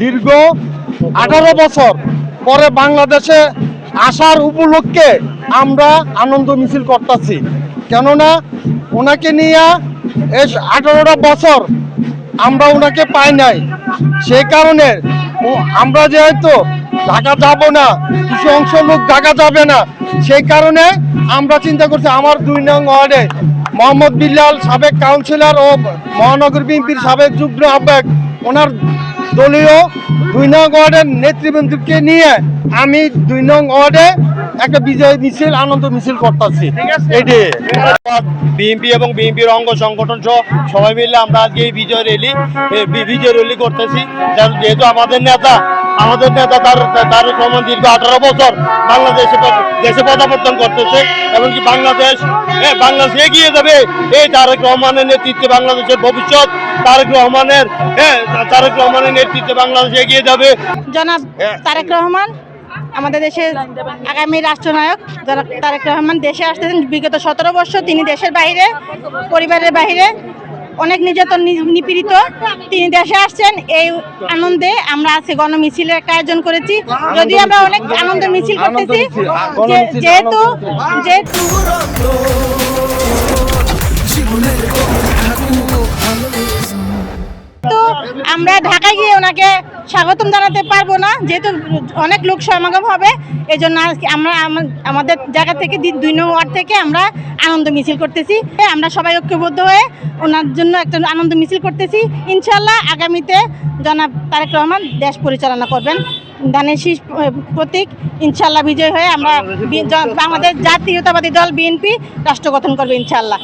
দীর্ঘ 18 বছর পরে বাংলাদেশে আসার উপলক্ষে আমরা আনন্দ মিছিল করতেছি। কেননা ওনাকে নিয়ে এই 18টা বছর আমরা ওনাকে পাই নাই, সেই কারণে আমরা যেহেতু ঢাকা যাব না, কিছু অংশ লোক ঢাকা যাবে না, সেই কারণে আমরা চিন্তা করছি আমার 2 নং ওয়ার্ডে মোহাম্মদ বিল্লাল সাবেক কাউন্সিলর ও মহানগর বিএনপির সাবেক যুগ্ম আহ্বায়ক ওনার দলীয় 2 নং ওয়ার্ডের নেতৃবৃন্দকে নিয়ে আমি 2 নং ওয়ার্ডে একটা বিজয় মিছিল আনন্দ মিছিল করতেছি। এটি বিএনপি এবং বিএনপির অঙ্গ সংগঠন সহ সবাই মিলে আমরা আজকে এই বিজয় র্যালি করতেছি। যেহেতু আমাদের নেতা তারেক রহমান দীর্ঘ 18 বছর দেশে পদার্পণ করতেছে এবং কি বাংলাদেশ এগিয়ে যাবে এই তারেক রহমানের নেতৃত্বে। বাংলাদেশের ভবিষ্যৎ তারেক রহমানের নেতৃত্বে বাংলাদেশ এগিয়ে যাবে। জনাব তারেক রহমান আমাদের দেশের আগামী রাষ্ট্রনায়ক। তারেক রহমান দেশে আসতেছেন বিগত 17 বছর তিনি দেশের বাইরে, পরিবারের বাইরে অনেক নির্যাতন নিপীড়িত, তিনি দেশে আসছেন। এই আনন্দে আমরা আজকে গণমিছিলের একটা আয়োজন করেছি। যদি আমরা অনেক আনন্দ মিছিল করতেছি, যেহেতু তো আমরা ঢাকায় গিয়ে ওনাকে স্বাগতম জানাতে পারবো না, যেহেতু অনেক লোক সমাগম হবে। এই জন্য আমরা আমাদের জায়গা থেকে 2 নং ওয়ার্ড থেকে আমরা আনন্দ মিছিল করতেছি। আমরা সবাই ঐক্যবদ্ধ হয়ে ওনার জন্য একটা আনন্দ মিছিল করতেছি। ইনশাল্লাহ আগামীতে জনাব তারেক রহমান দেশ পরিচালনা করবেন। ধানের শীষ প্রতীক ইনশাল্লাহ বিজয় হয়ে আমরা বাংলাদেশ জাতীয়তাবাদী দল বিএনপি রাষ্ট্র গঠন করবে ইনশাল্লাহ।